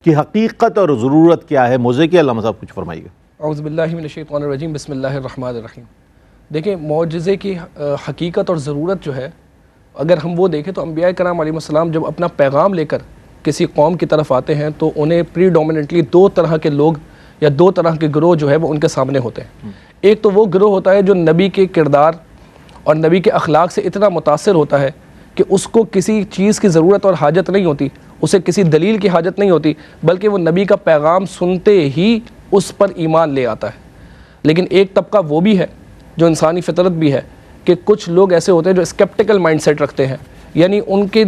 کی حقیقت اور ضرورت کیا ہے، موضوع کی علامہ صاحب کچھ فرمائیے گا۔ اعوذ باللہ من الشیطان الرجیم، بسم اللہ الرحمن الرحیم۔ دیکھیں معجزے کی حقیقت اور ضرورت جو ہے، اگر ہم وہ دیکھیں تو انبیاء کرام علیہ السلام جب اپنا پیغام لے کر کسی قوم کی طرف آتے ہیں تو انہیں پریڈومیننٹلی دو طرح کے لوگ یا دو طرح کے گروہ جو ہے وہ ان کے سامنے ہوتے ہیں۔ ایک تو وہ گروہ ہوتا ہے جو نبی کے کردار اور نبی کے اخلاق سے اتنا متاثر ہوتا ہے کہ اس کو کسی چیز کی ضرورت اور حاجت نہیں ہوتی، اسے کسی دلیل کی حاجت نہیں ہوتی، بلکہ وہ نبی کا پیغام سنتے ہی اس پر ایمان لے آتا ہے۔ لیکن ایک طبقہ وہ بھی ہے جو انسانی فطرت بھی ہے کہ کچھ لوگ ایسے ہوتے ہیں جو اسکیپٹیکل مائنڈ سیٹ رکھتے ہیں، یعنی ان کے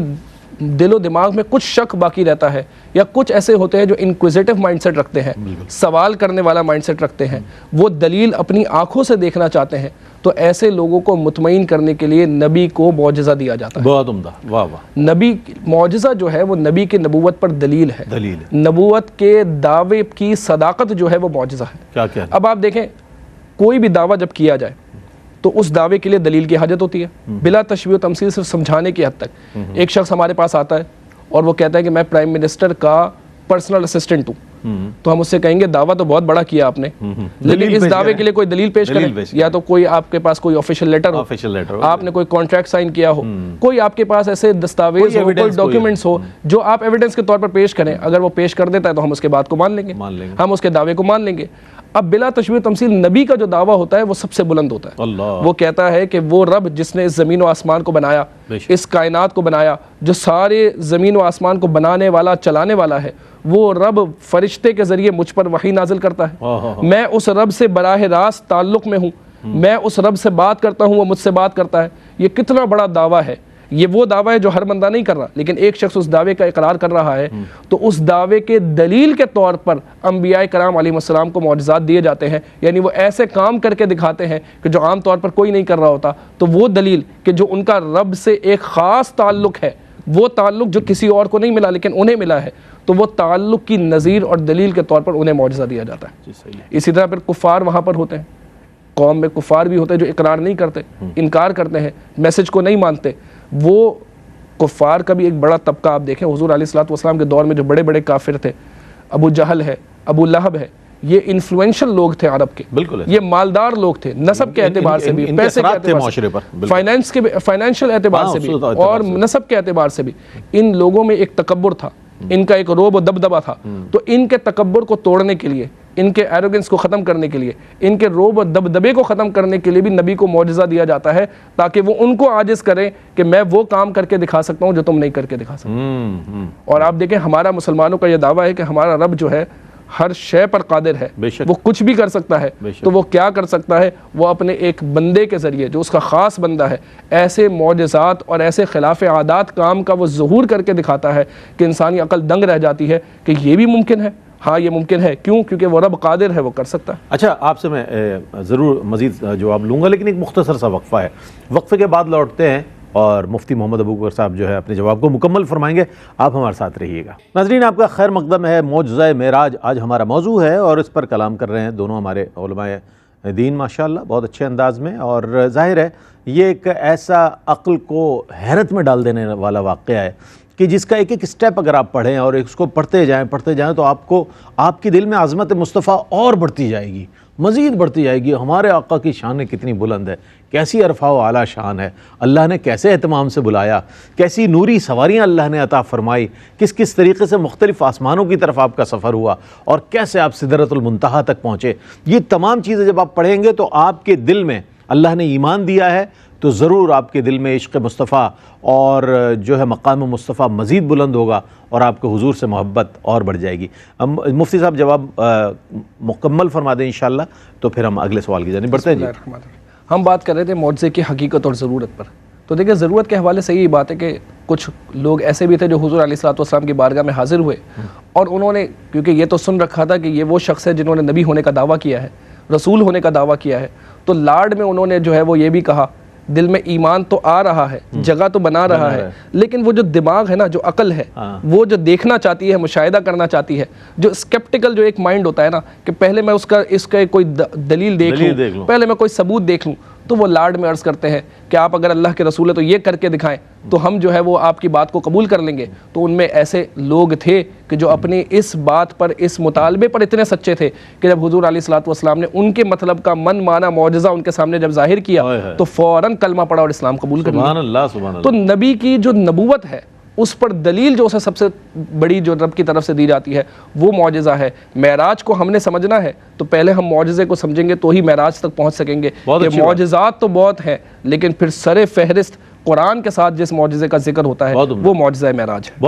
دل و دماغ میں کچھ شک باقی رہتا ہے، یا کچھ ایسے ہوتے ہیں جو انکویزیٹو مائنڈ سیٹ رکھتے ہیں، سوال کرنے والا مائنڈ سیٹ رکھتے ہیں، وہ دلیل اپنی آنکھوں سے دیکھنا چاہتے ہیں۔ تو ایسے لوگوں کو مطمئن کرنے کے لیے نبی کو معجزہ دیا جاتا ہے۔ بہت عمدہ، واہ واہ۔ نبی معجزہ جو ہے وہ نبی کے نبوت پر دلیل ہے، نبوت کے دعوے کی صداقت جو ہے وہ معجزہ ہے۔ کیا اب آپ دیکھیں، کوئی بھی دعویٰ جب کیا جائے تو اس دعوے کے لیے دلیل کی حاجت ہوتی ہے، بلا تشبیہ و تمثیل، صرف سمجھانے کی حد تک۔ ایک شخص ہمارے پاس آتا ہے اور وہ کہتا ہے کہ میں پرائم منسٹر کا پرسنل اسسٹنٹ ہوں، تو ہم اس سے کہیں گے دعویٰ تو بہت بڑا کیا آپ نے، لیکن اس دعوے کے لیے کوئی دلیل پیش کریں، یا تو کوئی آپ کے پاس کوئی آفیشیل لیٹر ہو، آپ نے کوئی کانٹریکٹ سائن کیا ہو، کوئی آپ کے پاس ایسے دستاویز ہو، کوئی ڈاکیومنٹس ہو جو آپ ایویڈنس کے طور پر پیش کریں۔ اگر وہ پیش کر دیتا ہے تو ہم اس کے بات کو مان لیں گے، ہم اس کے دعوے کو مان لیں گے۔ اب بلا تشبیہ تمثیل نبی کا جو دعویٰ ہوتا ہے وہ سب سے بلند ہوتا ہے۔ وہ کہتا ہے کہ وہ رب جس نے اس زمین و آسمان کو بنایا، اس کائنات کو بنایا، جو سارے زمین و آسمان کو بنانے والا، چلانے والا ہے، وہ رب فرشتے کے ذریعے مجھ پر وحی نازل کرتا ہے، میں اس رب سے براہ راست تعلق میں ہوں، میں اس رب سے بات کرتا ہوں، وہ مجھ سے بات کرتا ہے۔ یہ کتنا بڑا دعویٰ ہے! یہ وہ دعویٰ ہے جو ہر بندہ نہیں کر رہا، لیکن ایک شخص اس دعوے کا اقرار کر رہا ہے، تو اس دعوے کے دلیل کے طور پر انبیاء کرام علیہ السلام کو معجزات دیے جاتے ہیں، یعنی وہ ایسے کام کر کے دکھاتے ہیں کہ جو عام طور پر کوئی نہیں کر رہا ہوتا۔ تو وہ دلیل کہ جو ان کا رب سے ایک خاص تعلق ہے، وہ تعلق جو کسی اور کو نہیں ملا لیکن انہیں ملا ہے، تو وہ تعلق کی نظیر اور دلیل کے طور پر انہیں معجزہ دیا جاتا ہے۔ اسی طرح پھر کفار وہاں پر ہوتے ہیں، قوم میں کفار بھی ہوتے ہیں جو اقرار نہیں کرتے، انکار کرتے ہیں، میسج کو نہیں مانتے۔ وہ کفار کا بھی ایک بڑا طبقہ آپ دیکھیں، حضور علیہ الصلوۃ والسلام کے دور میں جو بڑے بڑے کافر تھے، ابو جہل ہے، ابو لہب ہے، یہ انفلوئنشل لوگ تھے عرب کے، یہ مالدار لوگ تھے، نسب کے اعتبار سے بھی، پیسے کے اعتبار سے، فائنینشیل اعتبار سے بھی، اور نسب کے اعتبار سے بھی۔ ان لوگوں میں ایک تکبر تھا، ان کا ایک روب و دبدبہ تھا۔ تو ان کے تکبر کو توڑنے کے لیے، ان کے ایروگنس کو ختم کرنے کے لیے، ان کے روب و دبدبے کو ختم کرنے کے لیے بھی نبی کو معجزہ دیا جاتا ہے، تاکہ وہ ان کو عاجز کریں کہ میں وہ کام کر کے دکھا سکتا ہوں جو تم نہیں کر کے دکھا سکتے۔ اور آپ دیکھیں، ہمارا مسلمانوں کا یہ دعویٰ ہے کہ ہمارا رب جو ہے ہر شے پر قادر ہے، وہ کچھ بھی کر سکتا ہے۔ تو وہ کیا کر سکتا ہے؟ وہ اپنے ایک بندے کے ذریعے، جو اس کا خاص بندہ ہے، ایسے معجزات اور ایسے خلاف عادات کام کا وہ ظہور کر کے دکھاتا ہے کہ انسانی عقل دنگ رہ جاتی ہے کہ یہ بھی ممکن ہے۔ ہاں، یہ ممکن ہے، کیوں؟ کیونکہ وہ رب قادر ہے، وہ کر سکتا ہے۔ اچھا، آپ سے میں ضرور مزید جواب لوں گا، لیکن ایک مختصر سا وقفہ ہے، وقفے کے بعد لوٹتے ہیں اور مفتی محمد ابوبکر صاحب جو ہے اپنے جواب کو مکمل فرمائیں گے۔ آپ ہمارے ساتھ رہیے گا۔ ناظرین، آپ کا خیر مقدم ہے۔ معجزہ معراج آج ہمارا موضوع ہے اور اس پر کلام کر رہے ہیں دونوں ہمارے علماء دین، ماشاءاللہ بہت اچھے انداز میں، اور ظاہر ہے یہ ایک ایسا عقل کو حیرت میں ڈال دینے والا واقعہ ہے کہ جس کا ایک ایک سٹیپ اگر آپ پڑھیں اور اس کو پڑھتے جائیں تو آپ کی دل میں عظمت مصطفیٰ اور بڑھتی جائے گی، مزید بڑھتی جائے گی۔ ہمارے آقا کی شان کتنی بلند ہے، کیسی عرفہ و اعلیٰ شان ہے، اللہ نے کیسے اہتمام سے بلایا، کیسی نوری سواریاں اللہ نے عطا فرمائی، کس کس طریقے سے مختلف آسمانوں کی طرف آپ کا سفر ہوا، اور کیسے آپ سدرۃ المنتہا تک پہنچے۔ یہ تمام چیزیں جب آپ پڑھیں گے تو آپ کے دل میں اللہ نے ایمان دیا ہے تو ضرور آپ کے دل میں عشق مصطفیٰ اور جو ہے مقام مصطفیٰ مزید بلند ہوگا، اور آپ کو حضور سے محبت اور بڑھ جائے گی۔ مفتی صاحب جواب مکمل فرما دیں انشاءاللہ، تو پھر ہم اگلے سوال کی جانب بڑھتے ہیں۔ جی، ہم بات کر رہے تھے معجزے کی حقیقت اور ضرورت پر۔ تو دیکھیں، ضرورت کے حوالے سے یہی بات ہے کہ کچھ لوگ ایسے بھی تھے جو حضور علیہ الصلوۃ والسلام کی بارگاہ میں حاضر ہوئے، اور انہوں نے، کیونکہ یہ تو سن رکھا تھا کہ یہ وہ شخص ہے جنہوں نے نبی ہونے کا دعویٰ کیا ہے، رسول ہونے کا دعویٰ کیا ہے، تو لاڈ میں انہوں نے جو ہے وہ یہ بھی کہا، دل میں ایمان تو آ رہا ہے، جگہ تو بنا رہا ہے، لیکن وہ جو دماغ ہے نا، جو عقل ہے، وہ جو دیکھنا چاہتی ہے، مشاہدہ کرنا چاہتی ہے، جو اسکیپٹیکل جو ایک مائنڈ ہوتا ہے نا، کہ پہلے میں اس کا کوئی دلیل دیکھ لوں، پہلے میں کوئی ثبوت دیکھ لوں، تو وہ لاڈ میں عرض کرتے ہیں کہ آپ اگر اللہ کے رسول ہے تو یہ کر کے دکھائیں تو ہم جو ہے وہ آپ کی بات کو قبول کر لیں گے. تو ان میں ایسے لوگ تھے کہ جو اپنی اس بات پر, اس مطالبے پر اتنے سچے تھے کہ جب حضور علیہ الصلوۃ والسلام نے ان کے مطلب کا من مانا معجزہ ان کے سامنے جب ظاہر کیا تو فوراً کلمہ پڑھا اور اسلام قبول کر لیا. سبحان اللہ سبحان اللہ. تو نبی کی جو نبوت ہے اس پر دلیل جو اسے سب سے بڑی جو رب کی طرف سے دی جاتی ہے وہ معجزہ ہے. معراج کو ہم نے سمجھنا ہے تو پہلے ہم معجزے کو سمجھیں گے تو ہی معراج تک پہنچ سکیں گے. کہ معجزات تو بہت ہیں لیکن پھر سر فہرست قرآن کے ساتھ جس معجزے کا ذکر ہوتا ہے وہ معجزہ معراج ہے.